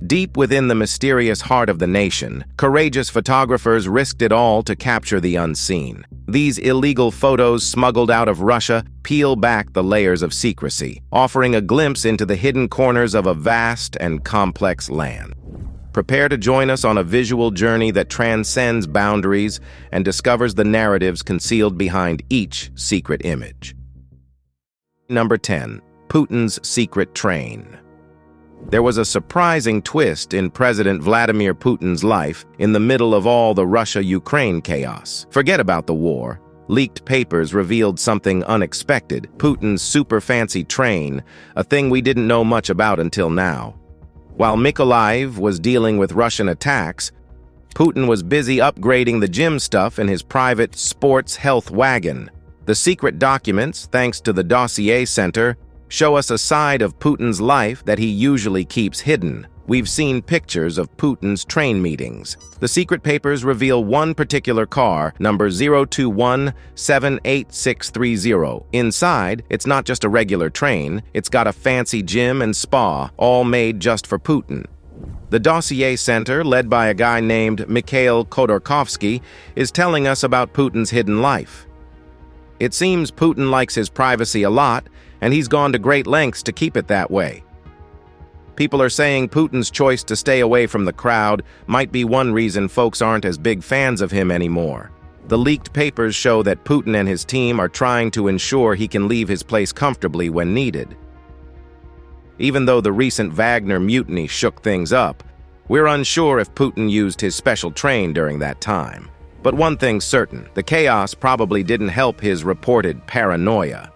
Deep within the mysterious heart of the nation, courageous photographers risked it all to capture the unseen. These illegal photos smuggled out of Russia peel back the layers of secrecy, offering a glimpse into the hidden corners of a vast and complex land. Prepare to join us on a visual journey that transcends boundaries and discovers the narratives concealed behind each secret image. Number 10. Putin's secret train. There was a surprising twist in President Vladimir Putin's life in the middle of all the Russia-Ukraine chaos. Forget about the war. Leaked papers revealed something unexpected: Putin's super-fancy train, a thing we didn't know much about until now. While Mykolaiv was dealing with Russian attacks, Putin was busy upgrading the gym stuff in his private sports health wagon. The secret documents, thanks to the Dossier Center, show us a side of Putin's life that he usually keeps hidden. We've seen pictures of Putin's train meetings. The secret papers reveal one particular car, number 021-78630. Inside, it's not just a regular train, it's got a fancy gym and spa, all made just for Putin. The Dossier Center, led by a guy named Mikhail Khodorkovsky, is telling us about Putin's hidden life. It seems Putin likes his privacy a lot, and he's gone to great lengths to keep it that way. People are saying Putin's choice to stay away from the crowd might be one reason folks aren't as big fans of him anymore. The leaked papers show that Putin and his team are trying to ensure he can leave his place comfortably when needed. Even though the recent Wagner mutiny shook things up, we're unsure if Putin used his special train during that time. But one thing's certain, the chaos probably didn't help his reported paranoia.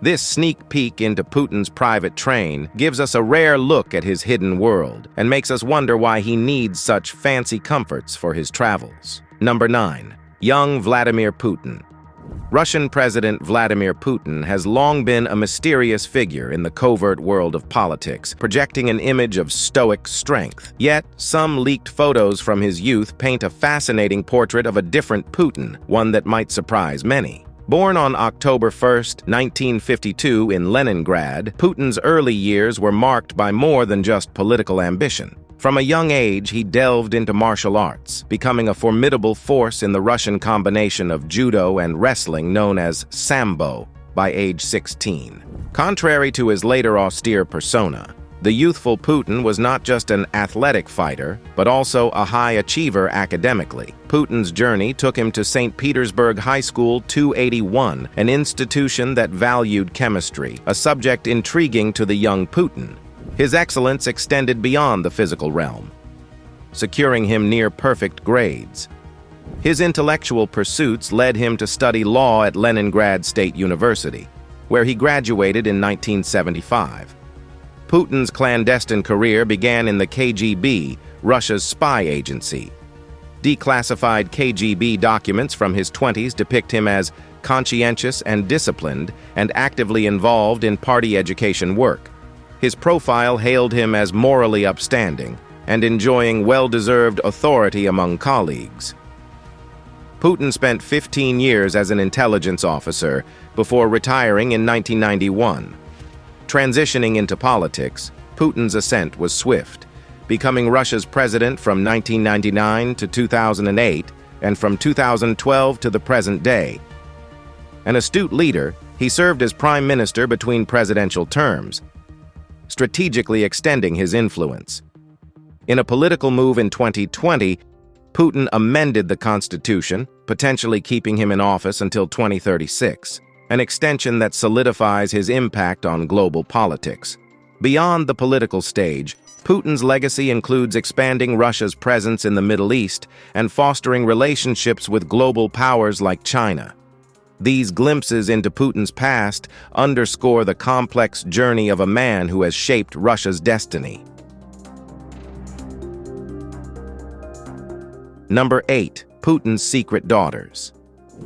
This sneak peek into Putin's private train gives us a rare look at his hidden world and makes us wonder why he needs such fancy comforts for his travels. Number 9. Young Vladimir Putin. Russian President Vladimir Putin has long been a mysterious figure in the covert world of politics, projecting an image of stoic strength. Yet, some leaked photos from his youth paint a fascinating portrait of a different Putin, one that might surprise many. Born on October 1, 1952 in Leningrad, Putin's early years were marked by more than just political ambition. From a young age, he delved into martial arts, becoming a formidable force in the Russian combination of judo and wrestling known as Sambo by age 16. Contrary to his later austere persona, the youthful Putin was not just an athletic fighter, but also a high achiever academically. Putin's journey took him to St. Petersburg High School 281, an institution that valued chemistry, a subject intriguing to the young Putin. His excellence extended beyond the physical realm, securing him near-perfect grades. His intellectual pursuits led him to study law at Leningrad State University, where he graduated in 1975. Putin's clandestine career began in the KGB, Russia's spy agency. Declassified KGB documents from his 20s depict him as conscientious and disciplined and actively involved in party education work. His profile hailed him as morally upstanding and enjoying well-deserved authority among colleagues. Putin spent 15 years as an intelligence officer before retiring in 1991. Transitioning into politics, Putin's ascent was swift, becoming Russia's president from 1999 to 2008 and from 2012 to the present day. An astute leader, he served as prime minister between presidential terms, strategically extending his influence. In a political move in 2020, Putin amended the constitution, potentially keeping him in office until 2036. An extension that solidifies his impact on global politics. Beyond the political stage, Putin's legacy includes expanding Russia's presence in the Middle East and fostering relationships with global powers like China. These glimpses into Putin's past underscore the complex journey of a man who has shaped Russia's destiny. Number 8. Putin's secret daughters.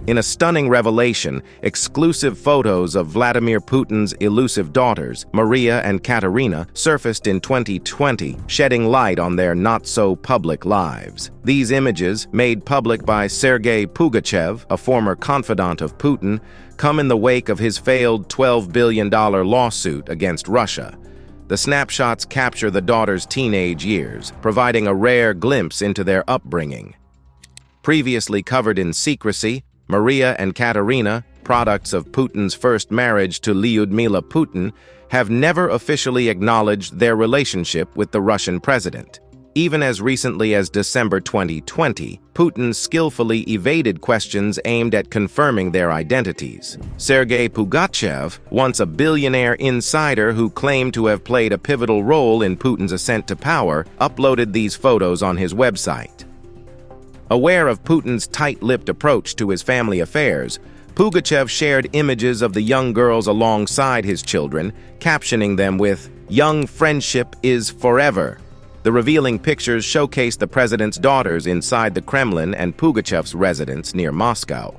In a stunning revelation, exclusive photos of Vladimir Putin's elusive daughters, Maria and Katerina, surfaced in 2020, shedding light on their not-so-public lives. These images, made public by Sergei Pugachev, a former confidant of Putin, come in the wake of his failed $12 billion lawsuit against Russia. The snapshots capture the daughter's teenage years, providing a rare glimpse into their upbringing. Previously covered in secrecy, Maria and Katerina, products of Putin's first marriage to Lyudmila Putin, have never officially acknowledged their relationship with the Russian president. Even as recently as December 2020, Putin skillfully evaded questions aimed at confirming their identities. Sergei Pugachev, once a billionaire insider who claimed to have played a pivotal role in Putin's ascent to power, uploaded these photos on his website. Aware of Putin's tight-lipped approach to his family affairs, Pugachev shared images of the young girls alongside his children, captioning them with, "Young friendship is forever." The revealing pictures showcase the president's daughters inside the Kremlin and Pugachev's residence near Moscow.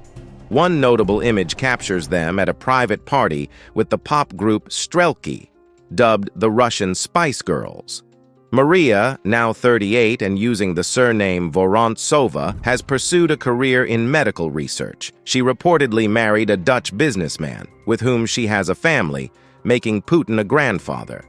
One notable image captures them at a private party with the pop group Strelki, dubbed the Russian Spice Girls. Maria, now 38 and using the surname Vorontsova, has pursued a career in medical research. She reportedly married a Dutch businessman, with whom she has a family, making Putin a grandfather.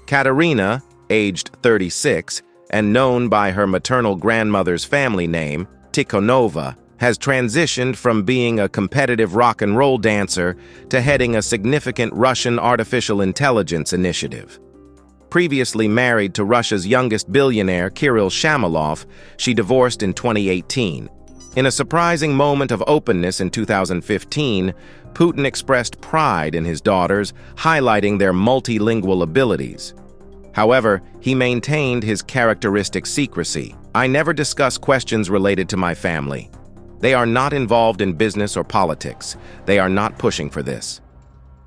Katerina, aged 36, and known by her maternal grandmother's family name, Tikhonova, has transitioned from being a competitive rock and roll dancer to heading a significant Russian artificial intelligence initiative. Previously married to Russia's youngest billionaire, Kirill Shamalov, she divorced in 2018. In a surprising moment of openness in 2015, Putin expressed pride in his daughters, highlighting their multilingual abilities. However, he maintained his characteristic secrecy. "I never discuss questions related to my family. They are not involved in business or politics. They are not pushing for this."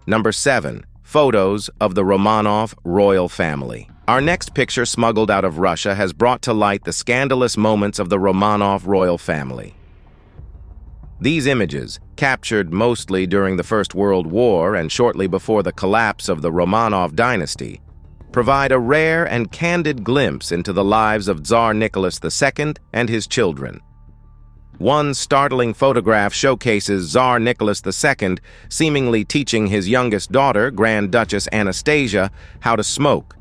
Number 7. Photos of the Romanov royal family. Our next picture, smuggled out of Russia, has brought to light the scandalous moments of the Romanov royal family. These images, captured mostly during the First World War and shortly before the collapse of the Romanov dynasty, provide a rare and candid glimpse into the lives of Tsar Nicholas II and his children. One startling photograph showcases Tsar Nicholas II seemingly teaching his youngest daughter, Grand Duchess Anastasia, how to smoke.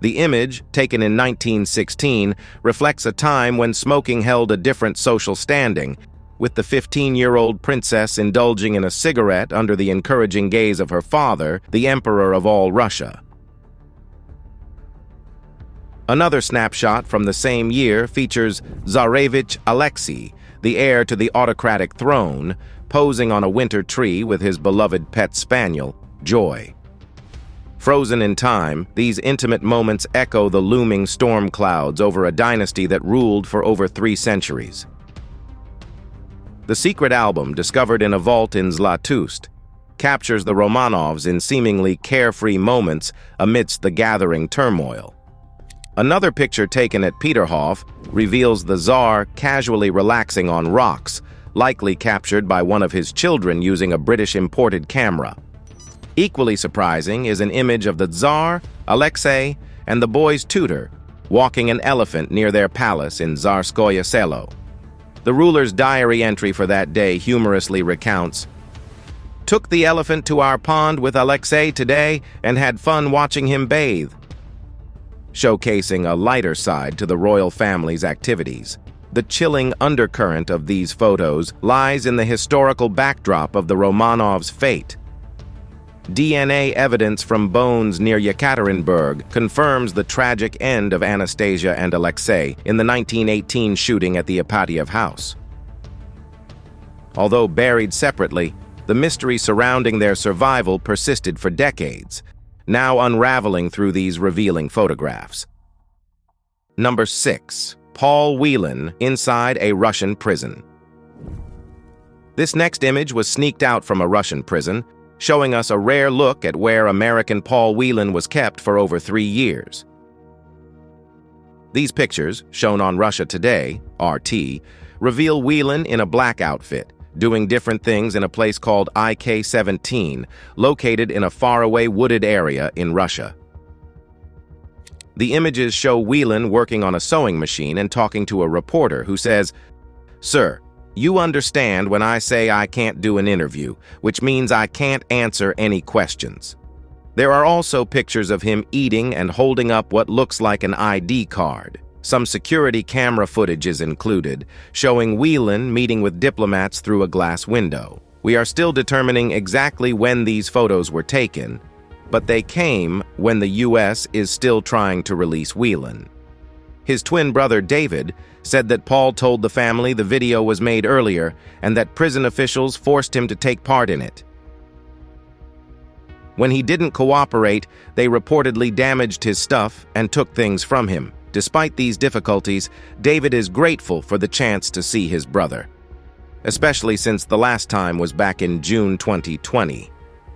The image, taken in 1916, reflects a time when smoking held a different social standing, with the 15-year-old princess indulging in a cigarette under the encouraging gaze of her father, the Emperor of all Russia. Another snapshot from the same year features Tsarevich Alexei, the heir to the autocratic throne, posing on a winter tree with his beloved pet spaniel, Joy. Frozen in time, these intimate moments echo the looming storm clouds over a dynasty that ruled for over 3 centuries. The secret album, discovered in a vault in Zlatoust, captures the Romanovs in seemingly carefree moments amidst the gathering turmoil. Another picture taken at Peterhof reveals the Tsar casually relaxing on rocks, likely captured by one of his children using a British-imported camera. Equally surprising is an image of the Tsar, Alexei, and the boy's tutor walking an elephant near their palace in Tsarskoye Selo. The ruler's diary entry for that day humorously recounts, "Took the elephant to our pond with Alexei today and had fun watching him bathe," showcasing a lighter side to the royal family's activities. The chilling undercurrent of these photos lies in the historical backdrop of the Romanovs' fate. DNA evidence from bones near Yekaterinburg confirms the tragic end of Anastasia and Alexei in the 1918 shooting at the Ipatiev house. Although buried separately, the mystery surrounding their survival persisted for decades, now unraveling through these revealing photographs. Number 6. Paul Whelan inside a Russian prison. This next image was sneaked out from a Russian prison, showing us a rare look at where American Paul Whelan was kept for over 3 years. These pictures, shown on Russia Today, RT, reveal Whelan in a black outfit, doing different things in a place called IK-17, located in a faraway wooded area in Russia. The images show Whelan working on a sewing machine and talking to a reporter who says, "Sir, you understand when I say I can't do an interview, which means I can't answer any questions." There are also pictures of him eating and holding up what looks like an ID card. Some security camera footage is included, showing Whelan meeting with diplomats through a glass window. We are still determining exactly when these photos were taken, but they came when the U.S. is still trying to release Whelan. His twin brother, David, said that Paul told the family the video was made earlier and that prison officials forced him to take part in it. When he didn't cooperate, they reportedly damaged his stuff and took things from him. Despite these difficulties, David is grateful for the chance to see his brother, especially since the last time was back in June 2020.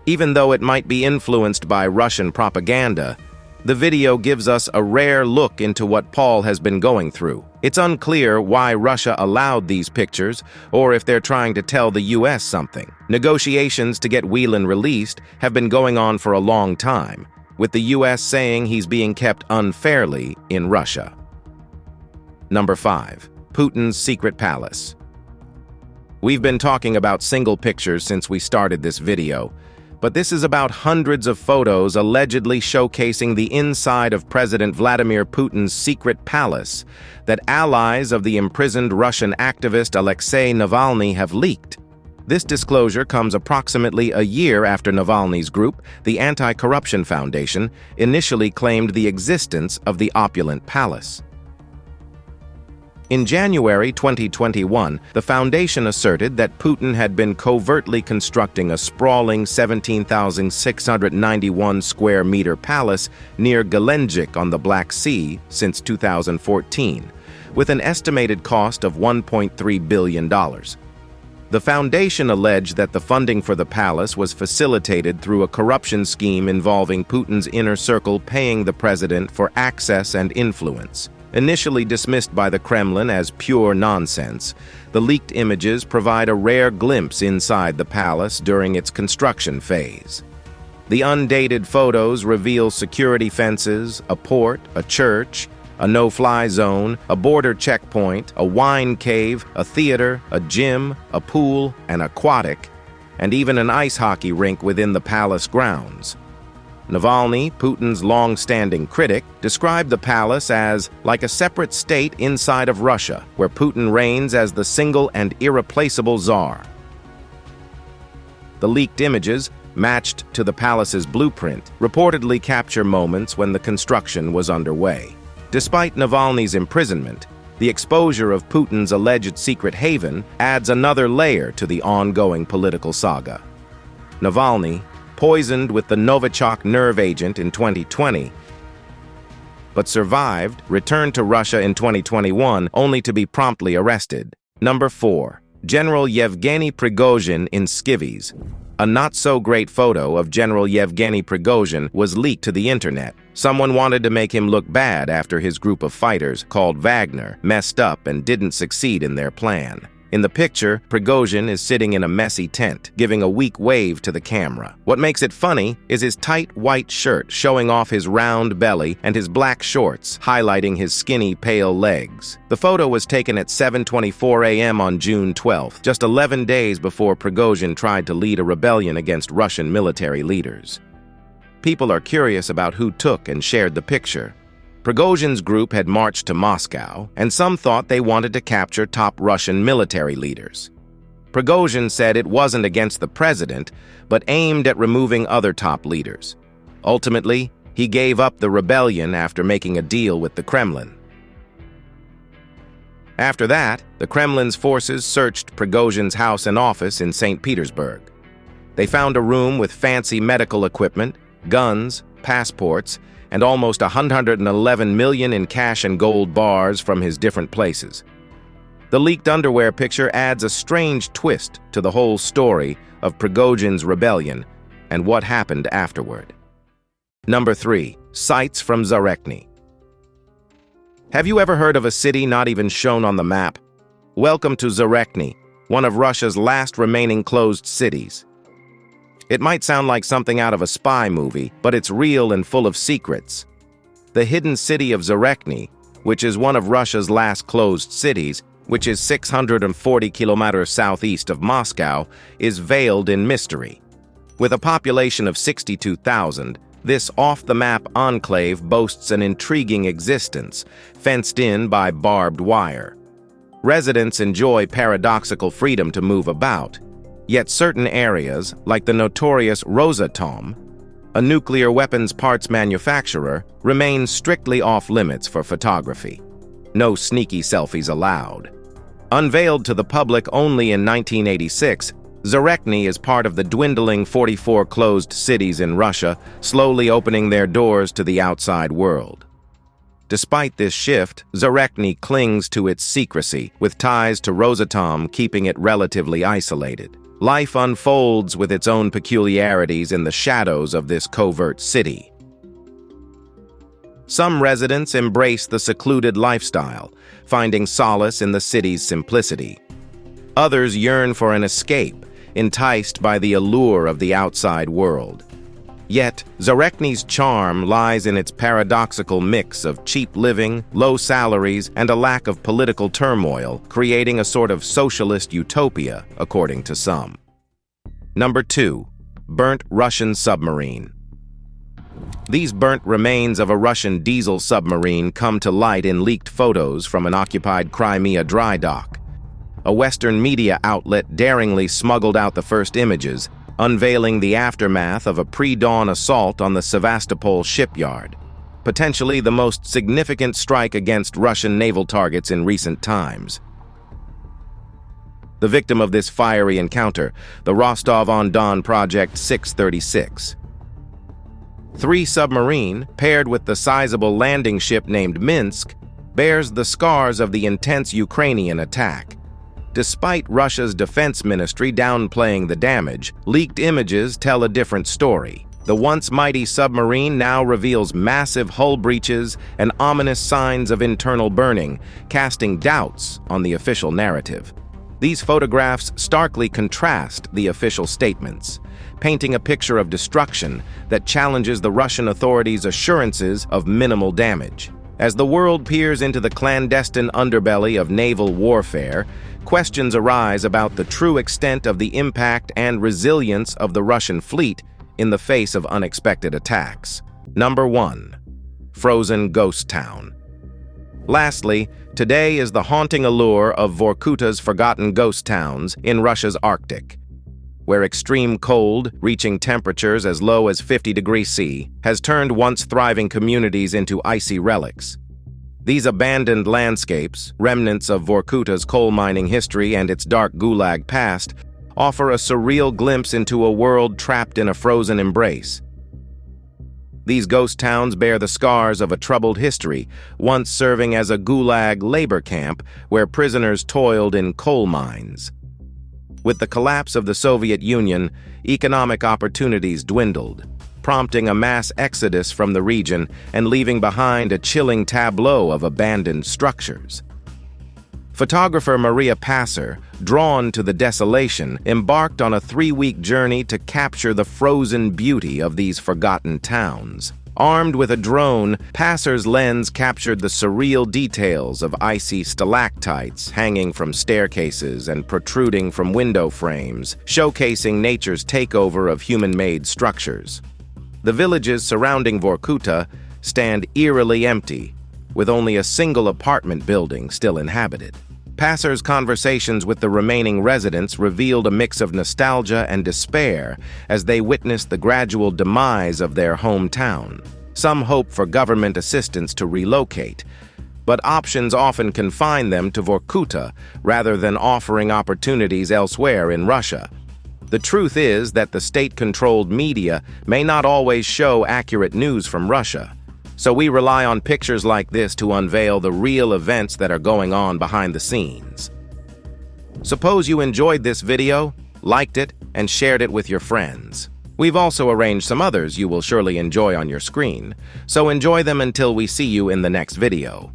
Even though it might be influenced by Russian propaganda, the video gives us a rare look into what Paul has been going through. It's unclear why Russia allowed these pictures or if they're trying to tell the U.S. something. Negotiations to get Whelan released have been going on for a long time, with the U.S. saying he's being kept unfairly in Russia. Number 5. Putin's secret palace. We've been talking about single pictures since we started this video, but this is about hundreds of photos allegedly showcasing the inside of President Vladimir Putin's secret palace that allies of the imprisoned Russian activist Alexei Navalny have leaked. This disclosure comes approximately a year after Navalny's group, the Anti-Corruption Foundation, initially claimed the existence of the opulent palace. In January 2021, the foundation asserted that Putin had been covertly constructing a sprawling 17,691 square meter palace near Gelendzhik on the Black Sea since 2014, with an estimated cost of $1.3 billion. The foundation alleged that the funding for the palace was facilitated through a corruption scheme involving Putin's inner circle paying the president for access and influence. Initially dismissed by the Kremlin as pure nonsense, the leaked images provide a rare glimpse inside the palace during its construction phase. The undated photos reveal security fences, a port, a church, a no-fly zone, a border checkpoint, a wine cave, a theater, a gym, a pool, an aquatic, and even an ice hockey rink within the palace grounds. Navalny, Putin's long-standing critic, described the palace as like a separate state inside of Russia, where Putin reigns as the single and irreplaceable czar. The leaked images, matched to the palace's blueprint, reportedly capture moments when the construction was underway. Despite Navalny's imprisonment, the exposure of Putin's alleged secret haven adds another layer to the ongoing political saga. Navalny, poisoned with the Novichok nerve agent in 2020, but survived, returned to Russia in 2021 only to be promptly arrested. Number 4. General Yevgeny Prigozhin in skivvies. A not-so-great photo of General Yevgeny Prigozhin was leaked to the internet. Someone wanted to make him look bad after his group of fighters, called Wagner, messed up and didn't succeed in their plan. In the picture, Prigozhin is sitting in a messy tent, giving a weak wave to the camera. What makes it funny is his tight white shirt showing off his round belly and his black shorts highlighting his skinny, pale legs. The photo was taken at 7:24 a.m. on June 12th, just 11 days before Prigozhin tried to lead a rebellion against Russian military leaders. People are curious about who took and shared the picture. Prigozhin's group had marched to Moscow, and some thought they wanted to capture top Russian military leaders. Prigozhin said it wasn't against the president, but aimed at removing other top leaders. Ultimately, he gave up the rebellion after making a deal with the Kremlin. After that, the Kremlin's forces searched Prigozhin's house and office in St. Petersburg. They found a room with fancy medical equipment, guns, passports, and almost 111 million in cash and gold bars from his different places. The leaked underwear picture adds a strange twist to the whole story of Prigozhin's rebellion and what happened afterward. Number 3. Sights from Zarekny. Have you ever heard of a city not even shown on the map? Welcome to Zarekny, one of Russia's last remaining closed cities. It might sound like something out of a spy movie, but it's real and full of secrets. The hidden city of Zarekny, which is one of Russia's last closed cities, which is 640 kilometers southeast of Moscow, is veiled in mystery. With a population of 62,000, This off-the-map enclave boasts an intriguing existence, fenced in by barbed wire. Residents enjoy paradoxical freedom to move about, yet certain areas, like the notorious Rosatom, a nuclear weapons parts manufacturer, remain strictly off-limits for photography. No sneaky selfies allowed. Unveiled to the public only in 1986, Zarechny is part of the dwindling 44 closed cities in Russia, slowly opening their doors to the outside world. Despite this shift, Zarechny clings to its secrecy, with ties to Rosatom keeping it relatively isolated. Life unfolds with its own peculiarities in the shadows of this covert city. Some residents embrace the secluded lifestyle, finding solace in the city's simplicity. Others yearn for an escape, enticed by the allure of the outside world. Yet, Zarechny's charm lies in its paradoxical mix of cheap living, low salaries, and a lack of political turmoil, creating a sort of socialist utopia, according to some. Number 2. Burnt Russian submarine. These burnt remains of a Russian diesel submarine come to light in leaked photos from an occupied Crimea dry dock. A Western media outlet daringly smuggled out the first images, unveiling the aftermath of a pre-dawn assault on the Sevastopol shipyard, potentially the most significant strike against Russian naval targets in recent times. The victim of this fiery encounter, the Rostov-on-Don Project 636. 3 submarine, paired with the sizable landing ship named Minsk, bears the scars of the intense Ukrainian attack. Despite Russia's defense ministry downplaying the damage, leaked images tell a different story. The once mighty submarine now reveals massive hull breaches and ominous signs of internal burning, casting doubts on the official narrative. These photographs starkly contrast the official statements, painting a picture of destruction that challenges the Russian authorities' assurances of minimal damage. As the world peers into the clandestine underbelly of naval warfare, questions arise about the true extent of the impact and resilience of the Russian fleet in the face of unexpected attacks. Number 1. Frozen Ghost Town. Lastly, today is the haunting allure of Vorkuta's forgotten ghost towns in Russia's Arctic, where extreme cold, reaching temperatures as low as 50 degrees C, has turned once thriving communities into icy relics. These abandoned landscapes, remnants of Vorkuta's coal mining history and its dark gulag past, offer a surreal glimpse into a world trapped in a frozen embrace. These ghost towns bear the scars of a troubled history, once serving as a gulag labor camp where prisoners toiled in coal mines. With the collapse of the Soviet Union, economic opportunities dwindled, prompting a mass exodus from the region and leaving behind a chilling tableau of abandoned structures. Photographer Maria Passer, drawn to the desolation, embarked on a 3-week journey to capture the frozen beauty of these forgotten towns. Armed with a drone, Passer's lens captured the surreal details of icy stalactites hanging from staircases and protruding from window frames, showcasing nature's takeover of human-made structures. The villages surrounding Vorkuta stand eerily empty, with only a single apartment building still inhabited. Passer's conversations with the remaining residents revealed a mix of nostalgia and despair as they witnessed the gradual demise of their hometown. Some hope for government assistance to relocate, but options often confine them to Vorkuta rather than offering opportunities elsewhere in Russia. The truth is that the state-controlled media may not always show accurate news from Russia, so we rely on pictures like this to unveil the real events that are going on behind the scenes. Suppose you enjoyed this video, liked it, and shared it with your friends. We've also arranged some others you will surely enjoy on your screen, so enjoy them until we see you in the next video.